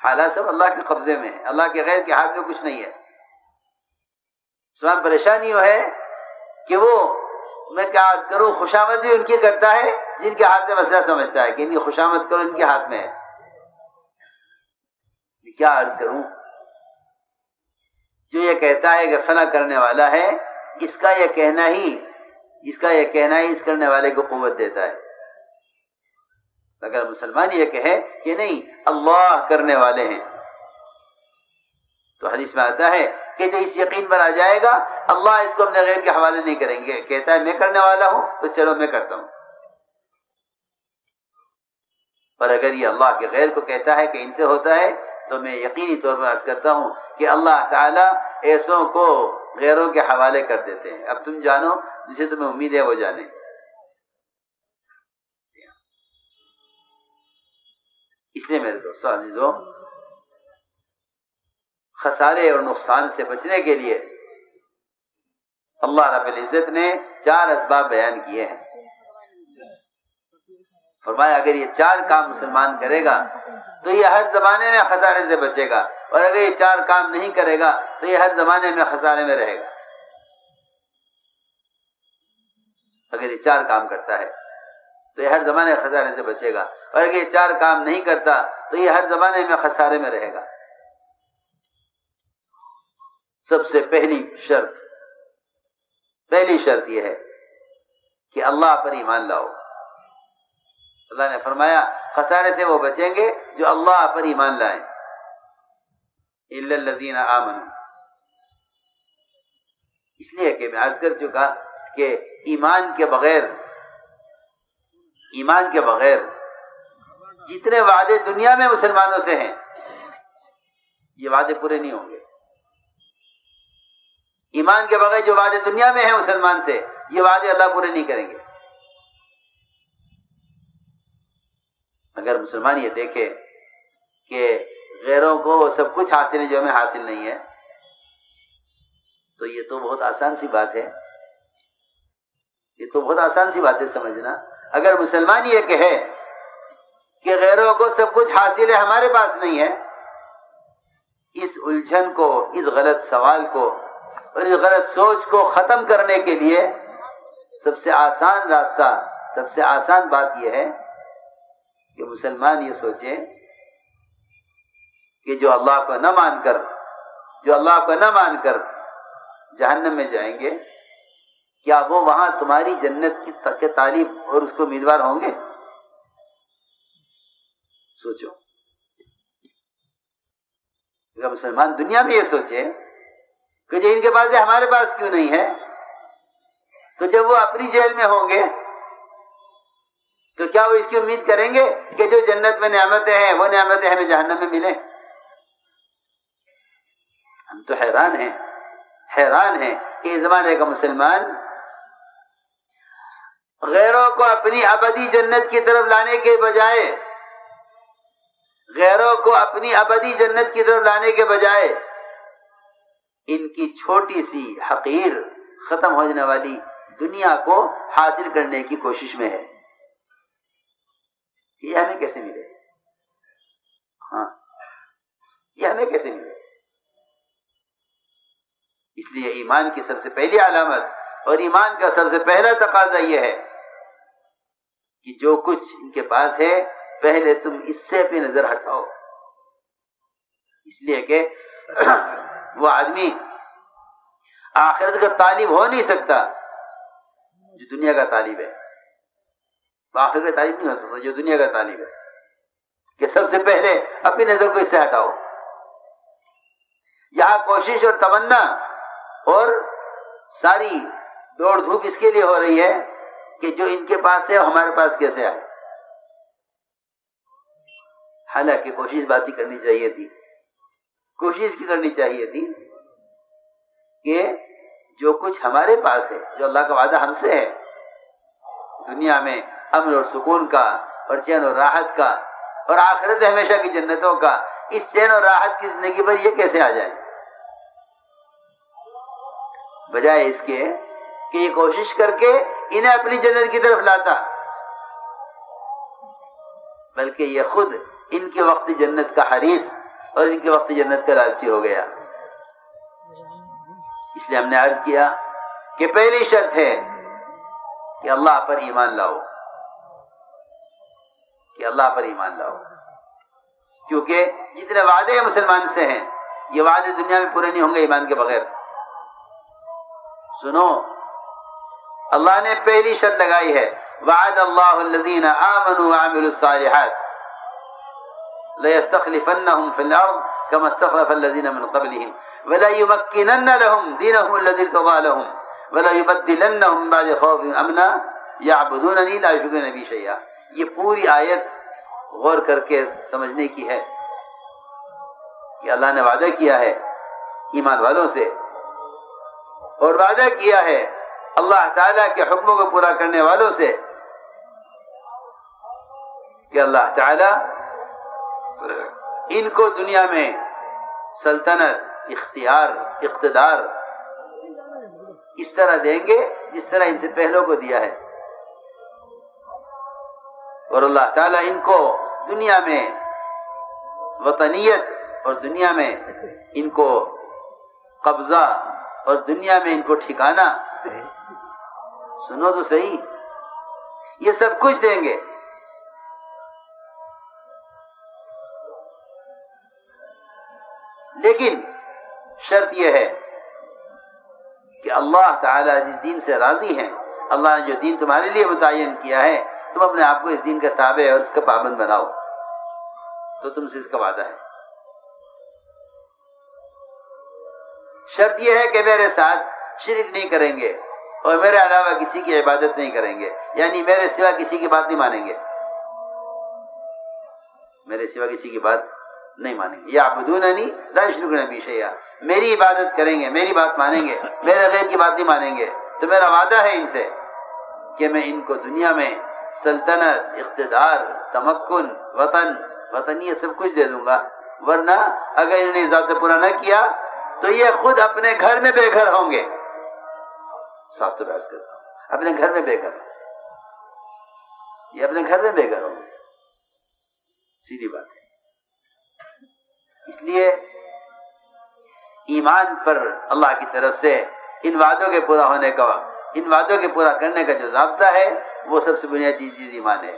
حالات سب اللہ کے قبضے میں ہے، اللہ کے غیر کے ہاتھ میں کچھ نہیں ہے۔ مسلمان پریشانی یہ ہے کہ وہ، میں کیا عرض کروں، خوشامدی ان کی کرتا ہے جن کے ہاتھ میں مسئلہ سمجھتا ہے کہ ان کی خوشامد کرو، ان کے ہاتھ میں ہے۔ کیا عرض کروں، جو یہ کہتا ہے کہ فلاں کرنے والا ہے، اس کا یہ کہنا ہی اس کرنے والے کو قوت دیتا ہے۔ اگر مسلمان یہ کہے کہ نہیں اللہ کرنے والے ہیں، تو حدیث میں آتا ہے کہ جو اس یقین پر آ جائے گا اللہ اس کو اپنے غیر کے حوالے نہیں کریں گے، کہتا ہے میں کرنے والا ہوں تو چلو میں کرتا ہوں۔ اور اگر یہ اللہ کے غیر کو کہتا ہے کہ ان سے ہوتا ہے، تو میں یقینی طور پر عرض کرتا ہوں کہ اللہ تعالیٰ ایسوں کو غیروں کے حوالے کر دیتے ہیں۔ اب تم جانو جسے تمہیں امید ہے وہ جانے۔ اس لیے میرے دوستوں عزیزوں، خسارے اور نقصان سے بچنے کے لیے اللہ رب العزت نے 4 اسباب بیان کیے ہیں۔ فرمایا اگر یہ 4 کام مسلمان کرے گا تو یہ ہر زمانے میں خسارے سے بچے گا، اور اگر یہ 4 کام نہیں کرے گا تو یہ ہر زمانے میں خسارے میں رہے گا۔ اگر یہ 4 کام کرتا ہے تو یہ ہر زمانے میں خسارے سے بچے گا، اور اگر یہ 4 کام نہیں کرتا تو یہ ہر زمانے میں خسارے میں رہے گا۔ سب سے پہلی شرط یہ ہے کہ اللہ پر ایمان لاؤ۔ اللہ نے فرمایا خسارے سے وہ بچیں گے جو اللہ پر ایمان لائیں۔ الا الذین آمنوا، اس لیے کہ میں عرض کر چکا کہ ایمان کے بغیر جتنے وعدے دنیا میں مسلمانوں سے ہیں یہ وعدے پورے نہیں ہوں گے۔ ایمان کے بغیر جو وعدے دنیا میں ہیں مسلمان سے، یہ وعدے اللہ پورے نہیں کریں گے۔ اگر مسلمان یہ دیکھے کہ غیروں کو سب کچھ حاصل ہے جو ہمیں حاصل نہیں ہے، تو یہ تو بہت آسان سی بات ہے، سمجھنا۔ اگر مسلمان یہ کہے کہ غیروں کو سب کچھ حاصل ہے ہمارے پاس نہیں ہے، اس الجھن کو، اس غلط سوال کو اور اس غلط سوچ کو ختم کرنے کے لیے سب سے آسان راستہ، سب سے آسان بات یہ ہے کہ مسلمان یہ سوچے کہ جو اللہ کو نہ مان کر جہنم میں جائیں گے، کیا وہ وہاں تمہاری جنت کے طالب اور اس کو امیدوار ہوں گے؟ سوچو۔ اگر مسلمان دنیا میں یہ سوچے کہ جو ان کے پاس ہے ہمارے پاس کیوں نہیں ہے، تو جب وہ اپنی جیل میں ہوں گے تو کیا وہ اس کی امید کریں گے کہ جو جنت میں نعمتیں ہیں وہ نعمتیں ہمیں جہنم میں ملیں؟ ہم تو حیران ہیں کہ اس زمانے کا مسلمان غیروں کو اپنی ابدی جنت کی طرف لانے کے بجائے ان کی چھوٹی سی حقیر ختم ہو جانے والی دنیا کو حاصل کرنے کی کوشش میں ہے۔ یہ ہمیں کیسے ملے؟ اس لیے ایمان کی سب سے پہلی علامت اور ایمان کا سب سے پہلا تقاضا یہ ہے کہ جو کچھ ان کے پاس ہے پہلے تم اس سے اپنی نظر ہٹاؤ۔ اس لیے کہ وہ آدمی آخرت کا طالب ہو نہیں سکتا جو دنیا کا طالب ہے، وہ آخرت کا طالب نہیں ہو سکتا جو دنیا کا طالب ہے۔ کہ سب سے پہلے اپنی نظر کو اس سے ہٹاؤ۔ یہاں کوشش اور تمنا اور ساری دوڑ دھوپ اس کے لیے ہو رہی ہے کہ جو ان کے پاس ہے وہ ہمارے پاس کیسے آئے۔ حالانکہ کوشش کرنی چاہیے تھی کہ جو کچھ ہمارے پاس ہے، جو اللہ کا وعدہ ہم سے ہے دنیا میں امن اور سکون کا اور چین اور راحت کا اور آخرت ہمیشہ کی جنتوں کا، اس چین اور راحت کی زندگی پر یہ کیسے آ جائے، بجائے اس کے کہ یہ کوشش کر کے انہیں اپنی جنت کی طرف لاتا، بلکہ یہ خود ان کی وقت جنت کا حریص اور ان کے وقت جنت کا لالچی ہو گیا. اس لیے ہم نے عرض کیا کہ پہلی شرط ہے کہ اللہ پر ایمان لاؤ، کہ اللہ پر ایمان لاؤ، کیونکہ جتنے وعدے مسلمان سے ہیں یہ وعدے دنیا میں پورے نہیں ہوں گے ایمان کے بغیر. سنو، اللہ نے پہلی شرط لگائی ہے، وعد اللہ الذین آمنوا وعملوا الصالحات لَيَسْتَخْلِفَنَّهُمْ فِي الْأَرْضِ كَمَا اسْتَخْلَفَ الَّذِينَ مِنْ قَبْلِهِمْ وَلَيُمَكِّنَنَّ لَهُمْ دِينَهُمُ الَّذِي ارْتَضَىٰ لَهُمْ وَلَيُبَدِّلَنَّهُمْ مِنْ بَعْدِ خَوْفِهِمْ أَمْنًا يَعْبُدُونَنِي لَا يُشْرِكُونَ بِي شَيْئًا. یہ پوری آیت غور کر کے سمجھنے کی ہے کہ اللہ نے وعدہ کیا ہے ایمان والوں سے، اور وعدہ کیا ہے اللہ تعالیٰ کے حکموں کو پورا کرنے والوں سے کہ اللہ تعالیٰ ان کو دنیا میں سلطنت، اختیار، اقتدار اس طرح دیں گے جس طرح ان سے پہلوں کو دیا ہے، اور اللہ تعالیٰ ان کو دنیا میں وطنیت اور دنیا میں ان کو قبضہ اور دنیا میں ان کو ٹھکانہ، سنو تو صحیح، یہ سب کچھ دیں گے. لیکن شرط یہ ہے کہ اللہ تعالیٰ جس دین سے راضی ہیں، اللہ نے جو دین تمہارے لیے متعین کیا ہے، تم اپنے آپ کو اس دین کا تابع اور اس کا پابند بناؤ، تو تم سے اس کا وعدہ ہے. شرط یہ ہے کہ میرے ساتھ شرک نہیں کریں گے اور میرے علاوہ کسی کی عبادت نہیں کریں گے، یعنی میرے سوا کسی کی بات نہیں مانیں گے، میرے سوا کسی کی بات نہیں مانیں گے. یعبدوننی لا یشرکون بی شیئا، میری عبادت کریں گے، میری بات مانیں گے، میرے غیر کی بات نہیں مانیں گے. تو میرا وعدہ ہے ان سے کہ میں ان کو دنیا میں سلطنت، اقتدار، تمکن، وطنیت سب کچھ دے دوں گا. ورنہ اگر انہوں نے ذات پورا نہ کیا تو یہ خود اپنے گھر میں بے گھر ہوں گے. صاف تو بحث کرتا ہوں، اپنے گھر میں بے گھر، یہ اپنے گھر میں بے گھر ہوں گے، سیدھی بات ہے. اس لیے ایمان پر اللہ کی طرف سے ان وعدوں کے پورا ہونے کا، ان وعدوں کے پورا کرنے کا جو ضابطہ ہے وہ سب سے بنیادی چیز ایمان ہے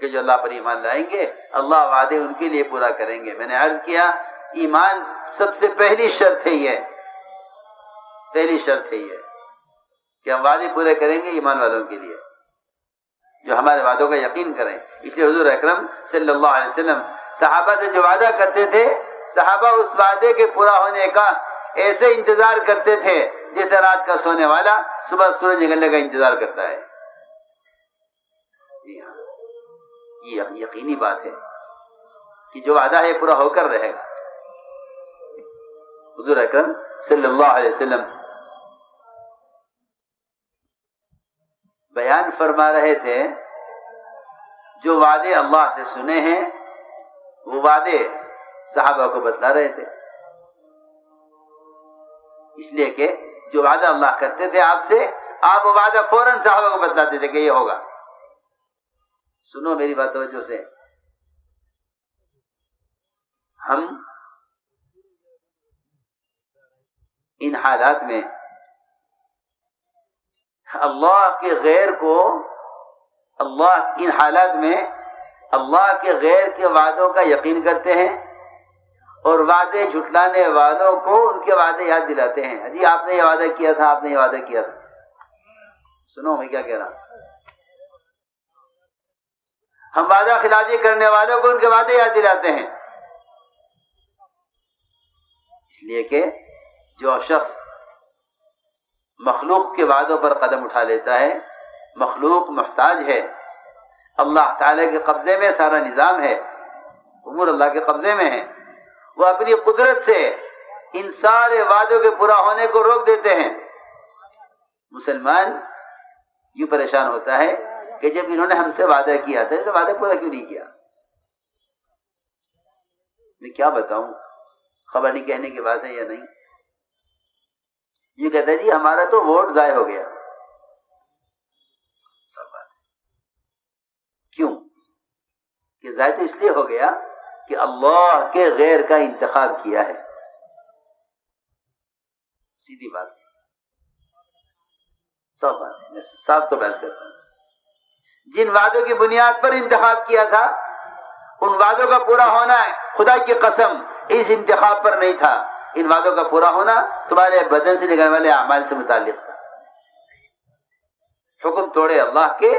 کہ جو اللہ پر ایمان لائیں گے اللہ وعدے ان کے لیے پورا کریں گے. میں نے عرض کیا ایمان سب سے پہلی شرط ہے، یہ پہلی شرط ہے یہ کہ ہم وعدے پورے کریں گے ایمان والوں کے لیے جو ہمارے وعدوں کا یقین کریں. اس لیے حضور اکرم صلی اللہ علیہ وسلم صحابہ سے جو وعدہ کرتے تھے، صحابہ اس وعدے کے پورا ہونے کا ایسے انتظار کرتے تھے جیسے رات کا سونے والا صبح سورج نکلنے کا انتظار کرتا ہے. جی ہاں، یہ یقینی بات ہے کہ جو وعدہ ہے پورا ہو کر رہے گا. حضور اکرم صلی اللہ علیہ وسلم بیان فرما رہے تھے جو وعدے اللہ سے سنے ہیں وہ وعدے صحابہ کو بتلا رہے تھے. اس لیے کہ جو وعدہ اللہ کرتے تھے آپ سے، آپ وہ وعدہ فوراً صحابہ کو بتلاتے تھے کہ یہ ہوگا. سنو میری بات توجہ سے، ہم ان حالات میں اللہ کے غیر کو، ان حالات میں اللہ کے غیر کے وعدوں کا یقین کرتے ہیں اور وعدے جھٹلانے والوں کو ان کے وعدے یاد دلاتے ہیں. جی آپ نے یہ وعدہ کیا تھا، آپ نے یہ وعدہ کیا تھا. سنو میں کیا کہہ رہا ہوں. ہم وعدہ خلافی کرنے والوں کو ان کے وعدے یاد دلاتے ہیں، اس لیے کہ جو شخص مخلوق کے وعدوں پر قدم اٹھا لیتا ہے، مخلوق محتاج ہے، اللہ تعالی کے قبضے میں سارا نظام ہے، امور اللہ کے قبضے میں ہے. وہ اپنی قدرت سے ان سارے وعدوں کے پورا ہونے کو روک دیتے ہیں. مسلمان یوں پریشان ہوتا ہے کہ جب انہوں نے ہم سے وعدہ کیا تھا تو وعدہ پورا کیوں نہیں کیا. میں کیا بتاؤں، خبر نہیں کہنے کی بات ہے یا نہیں. یہ کہتا ہے جی ہمارا تو ووٹ ضائع ہو گیا. سب بات کیوں کہ ضائع تو اس لیے ہو گیا کہ اللہ کے غیر کا انتخاب کیا ہے. سیدھی بات ہے، صاف بات ہے، میں صاف تو بحث کرتا ہوں. جن وعدوں کی بنیاد پر انتخاب کیا تھا ان وعدوں کا پورا ہونا خدا کی قسم اس انتخاب پر نہیں تھا. ان وعدوں کا پورا ہونا تمہارے بدن سے نکلنے والے اعمال سے متعلق تھا. حکم توڑے اللہ کے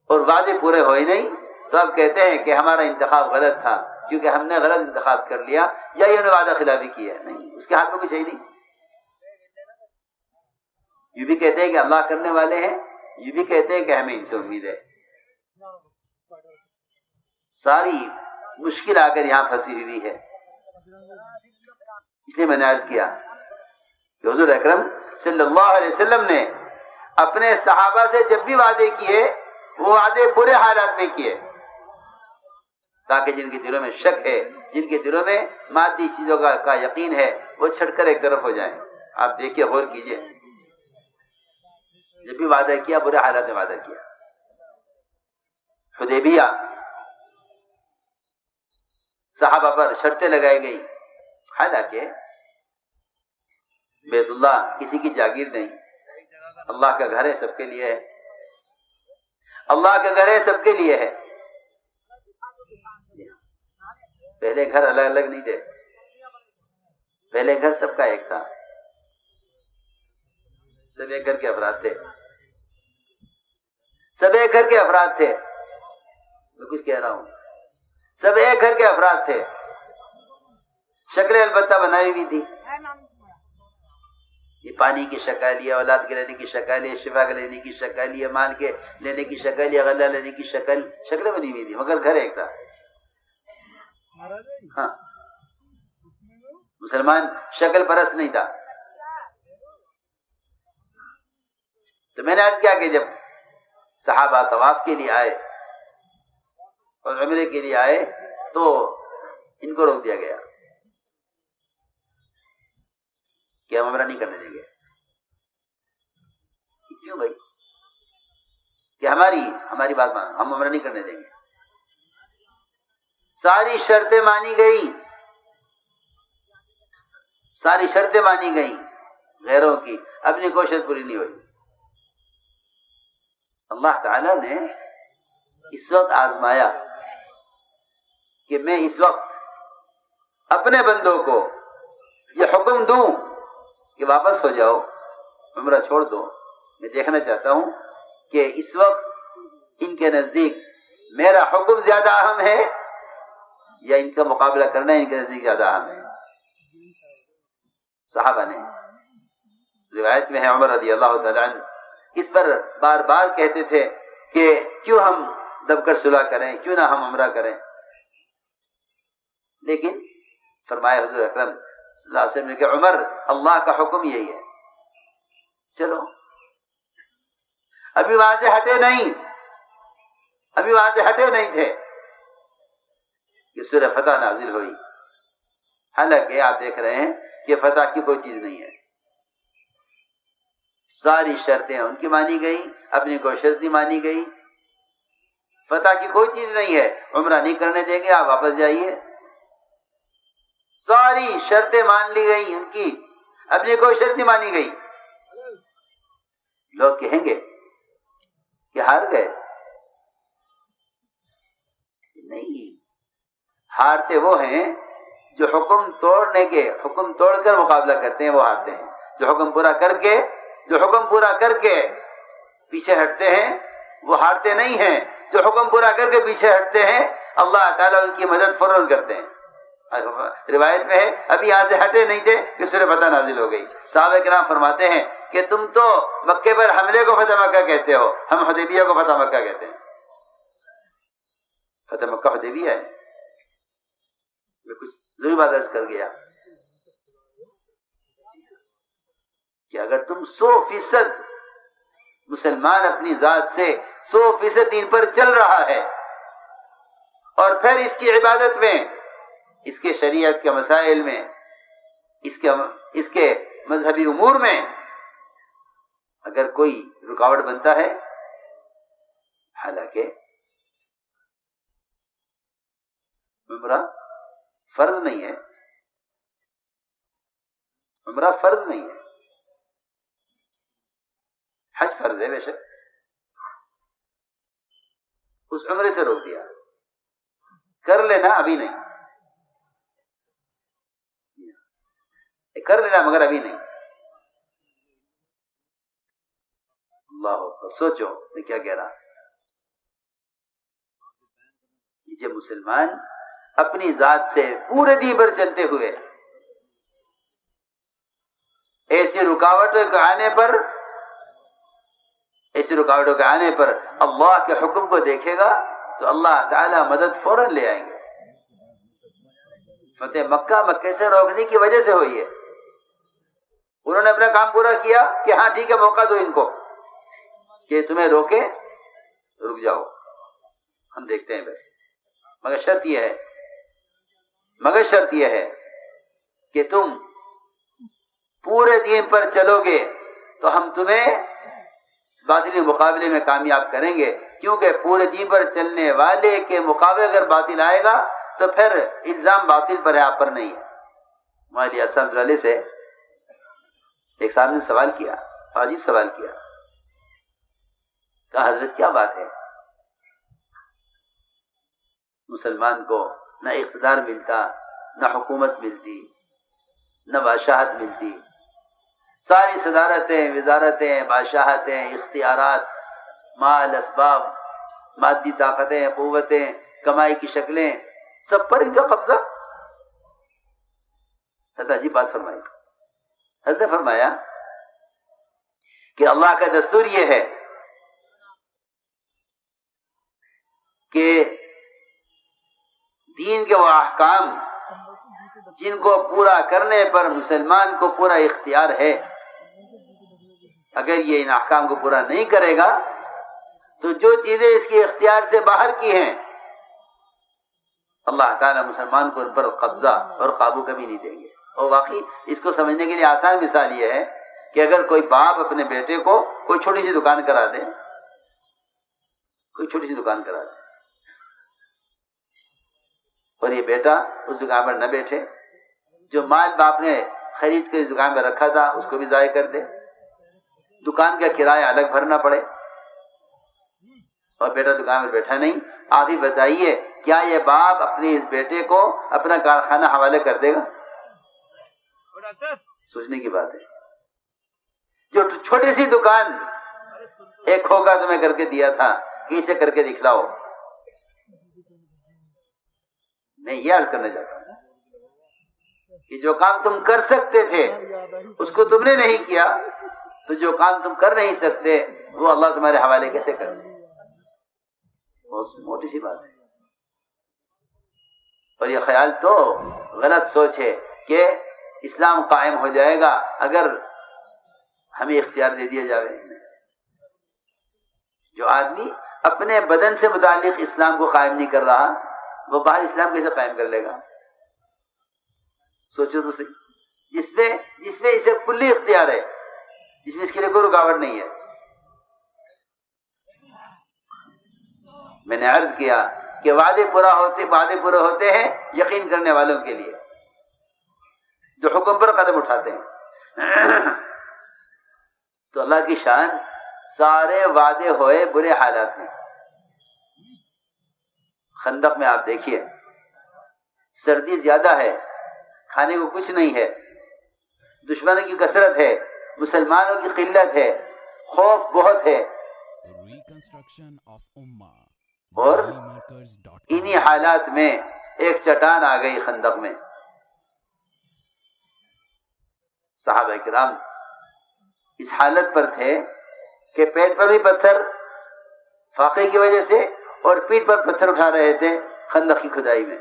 اور وعدے پورے ہوئے نہیں، تو اب کہتے ہیں کہ ہمارا انتخاب غلط تھا کیونکہ ہم نے غلط انتخاب کر لیا یا یہ نے وعدہ خلافی کی ہے. نہیں، اس کے ہاتھ میں کچھ ہے نہیں. یہ بھی کہتے ہیں کہ اللہ کرنے والے ہیں، یہ بھی کہتے ہیں کہ ہمیں ان سے امید ہے. ساری مشکل آ کر یہاں پھنسی ہوئی ہے. اس لیے میں نے عرض کیا کہ حضور اکرم صلی اللہ علیہ وسلم نے اپنے صحابہ سے جب بھی وعدے کیے وہ وعدے برے حالات میں کیے تاکہ جن کے دلوں میں شک ہے، جن کے دلوں میں مادی چیزوں کا یقین ہے، وہ چھٹ کر ایک طرف ہو جائیں. آپ دیکھیے، غور کیجیے، جب بھی وعدہ کیا برے حالات میں وعدہ کیا. حدیبیہ صحابہ پر شرطیں لگائی گئی، حالانکہ بیت اللہ کسی کی جاگیر نہیں، اللہ کا گھر ہے، سب کے لیے ہے. اللہ کا گھر ہے، سب کے لیے ہے. پہلے گھر الگ الگ نہیں تھے، پہلے گھر سب کا ایک تھا. سب ایک گھر کے افراد تھے، سب ایک گھر کے افراد تھے. میں کچھ کہہ رہا ہوں، سب ایک گھر کے افراد تھے. شکلیں البتہ بنائی ہوئی تھی. یہ پانی کی شکل، یہ اولاد کے لینے کی شکل، یہ شفا کے لینے کی شکل، یہ مال کے لینے کی شکل، یہ غلہ لینے کی شکل، شکلیں بنی ہوئی تھی، مگر گھر ایک تھا. ہاں، مسلمان شکل پرست نہیں تھا. تو میں نے عرض کیا کہ جب صحابہ طواف کے لیے آئے اور عمرے کے لیے آئے تو ان کو روک دیا گیا کہ ہم عمرہ نہیں کرنے دیں گے. کیوں بھائی؟ کہ ہماری بات مانو، ہم عمرہ نہیں کرنے دیں گے. ساری شرطیں مانی گئی، ساری شرطیں مانی گئی غیروں کی، اپنی کوشش پوری نہیں ہوئی. اللہ تعالی نے اس وقت آزمایا کہ میں اس وقت اپنے بندوں کو یہ حکم دوں کہ واپس ہو جاؤ، عمرہ چھوڑ دو. میں دیکھنا چاہتا ہوں کہ اس وقت ان کے نزدیک میرا حکم زیادہ اہم ہے یا ان کا مقابلہ کرنا ان کے نزدیک زیادہ اہم ہے. صحابہ نے، روایت میں ہے عمر رضی اللہ تعالی عنہ اس پر بار بار کہتے تھے کہ کیوں ہم دب کر صلح کریں، کیوں نہ ہم عمرہ کریں. لیکن فرمایا حضور اکرم صلی اللہ علیہ وسلم نے کہ عمر، اللہ کا حکم یہی ہے، چلو. ابھی وہاں سے ہٹے نہیں تھے کہ سورہ فتح نازل ہوئی. حالانکہ آپ دیکھ رہے ہیں کہ فتح کی کوئی چیز نہیں ہے. ساری شرطیں ان کی مانی گئی، اپنی کوئی شرط نہیں مانی گئی. فتح کی کوئی چیز نہیں ہے، عمرہ نہیں کرنے دیں گے، آپ واپس جائیے. ساری شرطیں مان لی گئی ان کی، اپنی کوئی شرط نہیں مانی گئی. لوگ کہیں گے کہ ہار گئے. نہیں، ہارتے وہ ہیں جو حکم توڑ کر مقابلہ کرتے ہیں، وہ ہارتے ہیں. جو حکم پورا کر کے پیچھے ہٹتے ہیں وہ ہارتے نہیں ہیں. جو حکم پورا کر کے پیچھے ہٹتے ہیں اللہ تعالیٰ ان کی مدد فوراً کرتے ہیں. روایت میں ہے ابھی یہاں سے ہٹے نہیں تھے کہ سورہ فتح نازل ہو گئی. صحابہ کرام فرماتے ہیں کہ تم تو مکے پر حملے کو فتح مکہ کہتے ہو، ہم حدیبیہ کو فتح مکہ کہتے ہیں. فتح مکہ حدیبیہ ہے. میں کچھ ضروری بات عرض کر گیا کہ اگر تم 100% مسلمان اپنی ذات سے 100% دین پر چل رہا ہے اور پھر اس کی عبادت میں، اس کے شریعت کے مسائل میں، اس کے مذہبی امور میں اگر کوئی رکاوٹ بنتا ہے، حالانکہ عمرہ فرض نہیں ہے، عمرہ فرض نہیں ہے، حج فرض ہے بے شک، اس عمرے سے روک دیا، کر لینا ابھی نہیں، کر لینا مگر ابھی نہیں۔ اللہ اکبر، سوچو میں کیا کہہ رہا۔ یہ مسلمان اپنی ذات سے پورے دین پر چلتے ہوئے ایسی رکاوٹوں کے آنے پر اللہ کے حکم کو دیکھے گا تو اللہ تعالی مدد فوراً لے آئیں گے۔ فتح مکہ سے روکنے کی وجہ سے ہوئی ہے، انہوں نے اپنا کام پورا کیا کہ ہاں ٹھیک ہے موقع دو ان کو کہ تمہیں روکے، رک جاؤ ہم دیکھتے ہیں بھائی، مگر شرط یہ ہے کہ تم پورے دین پر چلو گے تو ہم تمہیں باطلی مقابلے میں کامیاب کریں گے، کیونکہ پورے دین پر چلنے والے کے مقابلے اگر باطل آئے گا تو پھر الزام باطل پر ہے، آپ پر نہیں ہے۔ مولانا اسد علی سے ایک صاحب نے سوال کیا، عجیب سوال کیا، کہا حضرت کیا بات ہے، مسلمان کو نہ اقتدار ملتا، نہ حکومت ملتی، نہ بادشاہت ملتی، ساری صدارتیں، وزارتیں، بادشاہتیں، اختیارات، مال، اسباب، مادی طاقتیں، قوتیں، کمائی کی شکلیں، سب پر ان کا قبضہ۔ حضرت عجیب بات فرمائی، حضرت نے فرمایا کہ اللہ کا دستور یہ ہے کہ دین کے وہ احکام جن کو پورا کرنے پر مسلمان کو پورا اختیار ہے، اگر یہ ان احکام کو پورا نہیں کرے گا تو جو چیزیں اس کے اختیار سے باہر کی ہیں اللہ تعالیٰ مسلمان کو ان پر قبضہ اور قابو کبھی نہیں دیں گے۔ اور واقعی اس کو سمجھنے کے لیے آسان مثال یہ ہے کہ اگر کوئی باپ اپنے بیٹے کو کوئی چھوٹی سی دکان کرا دے، اور یہ بیٹا اس دکان پر نہ بیٹھے، جو مال باپ نے خرید کے اس دکان میں رکھا تھا اس کو بھی ضائع کر دے، دکان کا کرایہ الگ بھرنا پڑے، اور بیٹا دکان میں بیٹھا نہیں، آپ ہی بتائیے کیا یہ باپ اپنے اس بیٹے کو اپنا کارخانہ حوالے کر دے گا؟ سوچنے کی بات ہے۔ جو چھوٹی سی دکان ایک کھوکا تمہیں کر کے دیا تھا کہ اسے کر کے دکھلاؤ، میں یہ عرض کرنا چاہتا ہوں کہ جو کام تم کر سکتے تھے اس کو تم نے نہیں کیا، تو جو کام تم کر نہیں سکتے وہ اللہ تمہارے حوالے کیسے کر دے؟ بہت موٹی سی بات ہے۔ اور یہ خیال تو غلط سوچ ہے کہ اسلام قائم ہو جائے گا اگر ہمیں اختیار دے دیا جائے۔ جو آدمی اپنے بدن سے متعلق اسلام کو قائم نہیں کر رہا وہ باہر اسلام کیسے قائم کر لے گا؟ سوچو تو صحیح، جس میں اسے کلی اختیار ہے، جس میں اس کے لیے کوئی رکاوٹ نہیں ہے۔ میں نے عرض کیا کہ وعدے پورے ہوتے ہیں یقین کرنے والوں کے لیے جو حکم پر قدم اٹھاتے ہیں۔ تو اللہ کی شان، سارے وعدے ہوئے برے حالات میں۔ خندق میں آپ دیکھیے، سردی زیادہ ہے، کھانے کو کچھ نہیں ہے، دشمنوں کی کثرت ہے، مسلمانوں کی قلت ہے، خوف بہت ہے، اور انہی حالات میں ایک چٹان آ گئی خندق میں۔ صحابہ کرام اس حالت پر تھے کہ پیٹ پر بھی پتھر فاقے کی وجہ سے اور پیٹھ پر پتھر اٹھا رہے تھے خندق کی کھدائی میں۔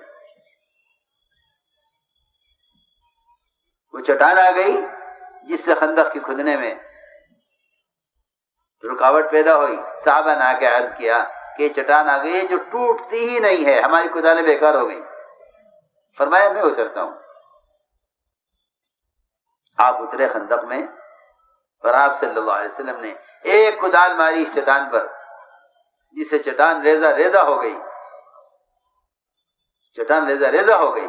وہ چٹان آ گئی جس سے خندق کی کھدنے میں رکاوٹ پیدا ہوئی۔ صحابہ نے آ کے عرض کیا کہ یہ چٹان آ گئی ہے جو ٹوٹتی ہی نہیں ہے، ہماری کھدانیں بیکار ہو گئی۔ فرمایا میں اترتا ہوں۔ آپ اترے خندق میں اور آپ صلی اللہ علیہ وسلم نے ایک کدال ماری اس چٹان پر، جس سے چٹان ریزہ ریزہ ہو گئی۔ چٹان ریزہ ریزہ ہو گئی.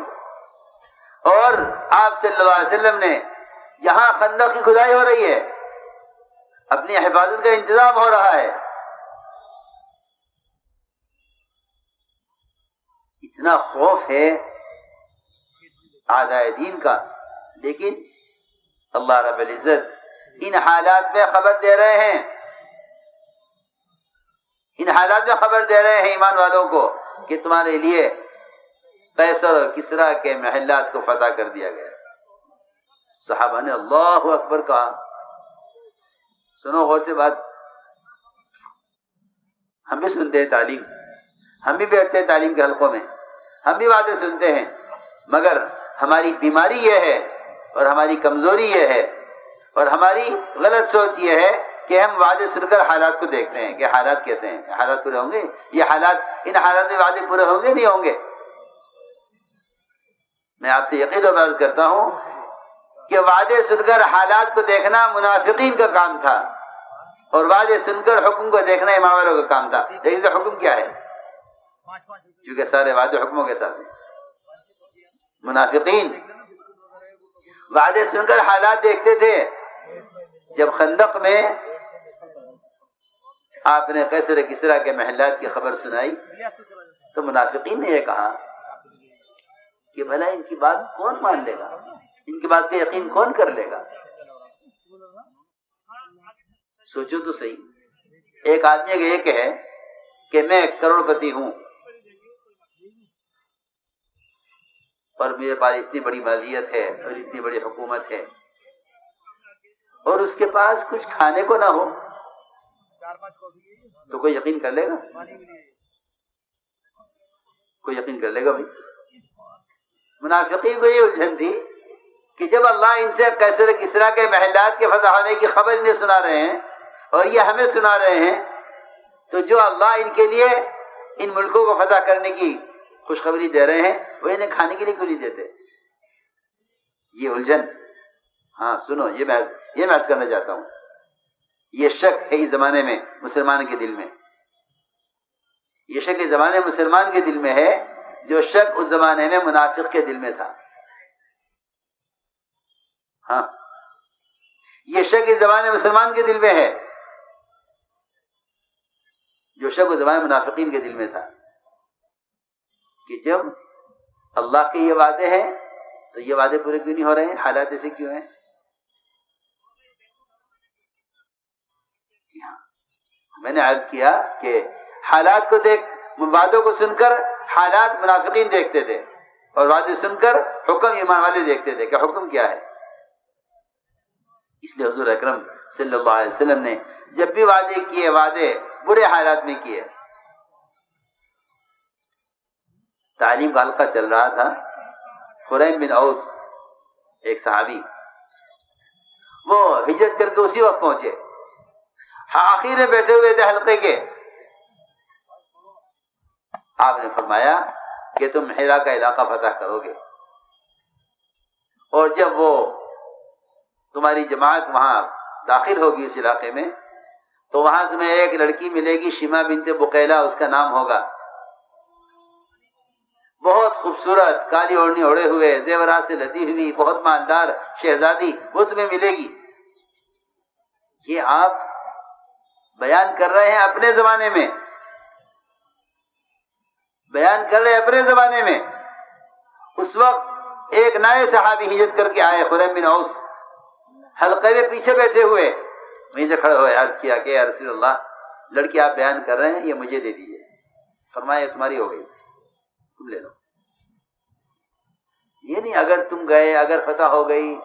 اور آپ صلی اللہ علیہ وسلم نے یہاں خندق کی کھدائی ہو رہی ہے, اپنی حفاظت کا انتظام ہو رہا ہے. اتنا خوف ہے اعداء دین کا, لیکن اللہ رب العزت ان حالات میں خبر دے رہے ہیں, ان حالات میں خبر دے رہے ہیں ایمان والوں کو کہ تمہارے لیے قیصر اور کسریٰ کے محلات کو فتح کر دیا گیا. صحابہ نے اللہ اکبر کہا. سنو غور سے بات, ہم بھی سنتے ہیں تعلیم, ہم بھی بیٹھتے ہیں تعلیم کے حلقوں میں, ہم بھی باتیں سنتے ہیں, مگر ہماری بیماری یہ ہے اور ہماری کمزوری یہ ہے اور ہماری غلط سوچ یہ ہے کہ ہم وعدے سن کر حالات کو دیکھتے ہیں کہ حالات کیسے ہیں, حالات پورے ہوں گے, یہ حالات, ان حالات میں وعدے پورے ہوں گے نہیں ہوں گے. میں آپ سے یقین و عرض کرتا ہوں کہ وعدے سن کر حالات کو دیکھنا منافقین کا کام تھا اور وعدے سن کر حکم کو دیکھنا ایمان والوں کا کام تھا. لیکن تو حکم کیا ہے, کیونکہ سارے وعدے حکموں کے ساتھ ہیں. منافقین وعدے سن کر حالات دیکھتے تھے. جب خندق میں آپ نے قیصر کسریٰ کے محلات کی خبر سنائی تو منافقین نے یہ کہا کہ بھلا ان کی بات کون مان لے گا, ان کی بات کا یقین کون کر لے گا. سوچو تو صحیح, ایک آدمی کا یہ کہے کہ میں کروڑ پتی ہوں اور میرے پاس اتنی بڑی مالیت ہے اور اتنی بڑی حکومت ہے, اور اس کے پاس کچھ کھانے کو نہ ہو, تو کوئی یقین کر لے گا؟ کوئی یقین کر لے گا بھائی؟ منافقین کو یہ الجھن تھی کہ جب اللہ ان سے قیصر کسریٰ کے محلات کے فتح ہونے کی خبر انہیں سنا رہے ہیں اور یہ ہمیں سنا رہے ہیں, تو جو اللہ ان کے لیے ان ملکوں کو فتح کرنے کی خوشخبری دے رہے ہیں وہ انہیں کھانے کے لیے کیوں نہیں دیتے؟ یہ الجھن. ہاں سنو, یہ میں عرض کرنا چاہتا ہوں, یہ شک ہے اس زمانے میں مسلمان کے دل میں, یہ شک اس زمانے مسلمان کے دل میں ہے جو شک اس زمانے میں منافق کے دل میں تھا. ہاں, یہ شک اس زمانے مسلمان کے دل میں ہے جو شک اس زمانے منافقین کے دل میں تھا کہ جب اللہ کے یہ وعدے ہیں تو یہ وعدے پورے کیوں نہیں ہو رہے ہیں, حالات ایسے کیوں ہیں. میں نے عرض کیا کہ حالات کو دیکھ, وعدوں کو سن کر حالات منافقین دیکھتے تھے اور وعدے سن کر حکم ایمان والے دیکھتے تھے کہ حکم کیا ہے. اس لیے حضور اکرم صلی اللہ علیہ وسلم نے جب بھی وعدے کیے, وعدے برے حالات میں کیے. تعلیم کا حلقہ چل رہا تھا, خریم بن اوس ایک صحابی, وہ ہجرت کر کے اسی وقت پہنچے, آخر میں بیٹھے ہوئے تھے حلقے کے. آپ نے فرمایا کہ تم حرا کا علاقہ فتح کرو گے, اور جب وہ تمہاری جماعت وہاں داخل ہوگی اس علاقے میں تو وہاں تمہیں ایک لڑکی ملے گی, شیما بنت بقیلہ اس کا نام ہوگا, بہت خوبصورت, کالی اوڑھنی اوڑھے ہوئے, زیورات سے لدی ہوئی, بہت مالدار شہزادی, وہ تمہیں ملے گی. یہ آپ بیان کر رہے ہیں اپنے زمانے میں, بیان کر رہے ہیں اپنے زمانے میں. اس وقت ایک نئے صحابی ہجرت کر کے آئے, خریم بن اوس, حلقے میں پیچھے بیٹھے ہوئے, وہیں سے کھڑے ہوئے عرض کیا کہ یا رسول اللہ, لڑکی آپ بیان کر رہے ہیں یہ مجھے دے دیجیے. فرمایا تمہاری ہو گئی, تم لے لو. یہ نہیں اگر تم گئے, اگر فتح ہو گئی,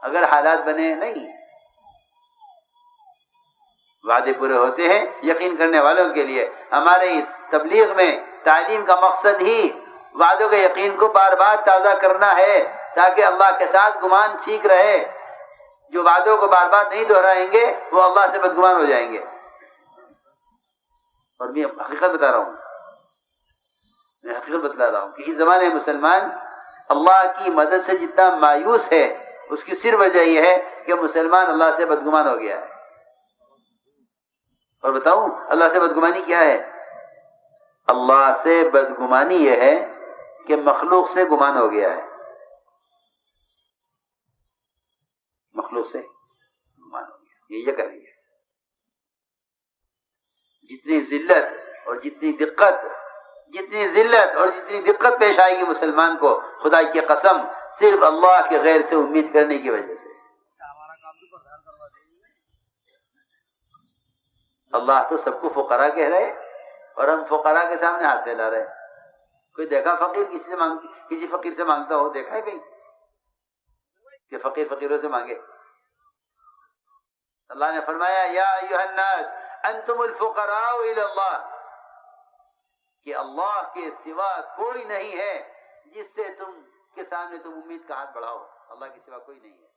اگر حالات بنے, نہیں. وعدے پورے ہوتے ہیں یقین کرنے والوں کے لیے. ہمارے اس تبلیغ میں تعلیم کا مقصد ہی وعدوں کے یقین کو بار بار تازہ کرنا ہے تاکہ اللہ کے ساتھ گمان ٹھیک رہے. جو وعدوں کو بار بار نہیں دہرائیں گے وہ اللہ سے بدگمان ہو جائیں گے. اور میں حقیقت بتا رہا ہوں, میں حقیقت بتلا رہا ہوں کہ اس زمانے میں مسلمان اللہ کی مدد سے جتنا مایوس ہے اس کی صرف وجہ یہ ہے کہ مسلمان اللہ سے بدگمان ہو گیا ہے. اور بتاؤں اللہ سے بدگمانی کیا ہے؟ اللہ سے بدگمانی یہ ہے کہ مخلوق سے گمان ہو گیا ہے، مخلوق سے گمان ہو گیا، یہ کریں گے۔ جتنی ذلت اور جتنی دقت پیش آئے گی مسلمان کو، خدا کی قسم صرف اللہ کے غیر سے امید کرنے کی وجہ سے۔ اللہ تو سب کو فقراء کہہ رہے اور ہم فقراء کے سامنے ہاتھ پھیلا رہے۔ کوئی دیکھا فقیر کسی فقیر سے مانگتا ہو؟ دیکھا ہے کہیں کہ فقیر فقیروں سے مانگے؟ اللہ نے فرمایا یا ایھا الناس انتم الفقراء الی اللہ، کہ اللہ کے سوا کوئی نہیں ہے جس سے تم کے سامنے تم امید کا ہاتھ بڑھاؤ، اللہ کے سوا کوئی نہیں ہے۔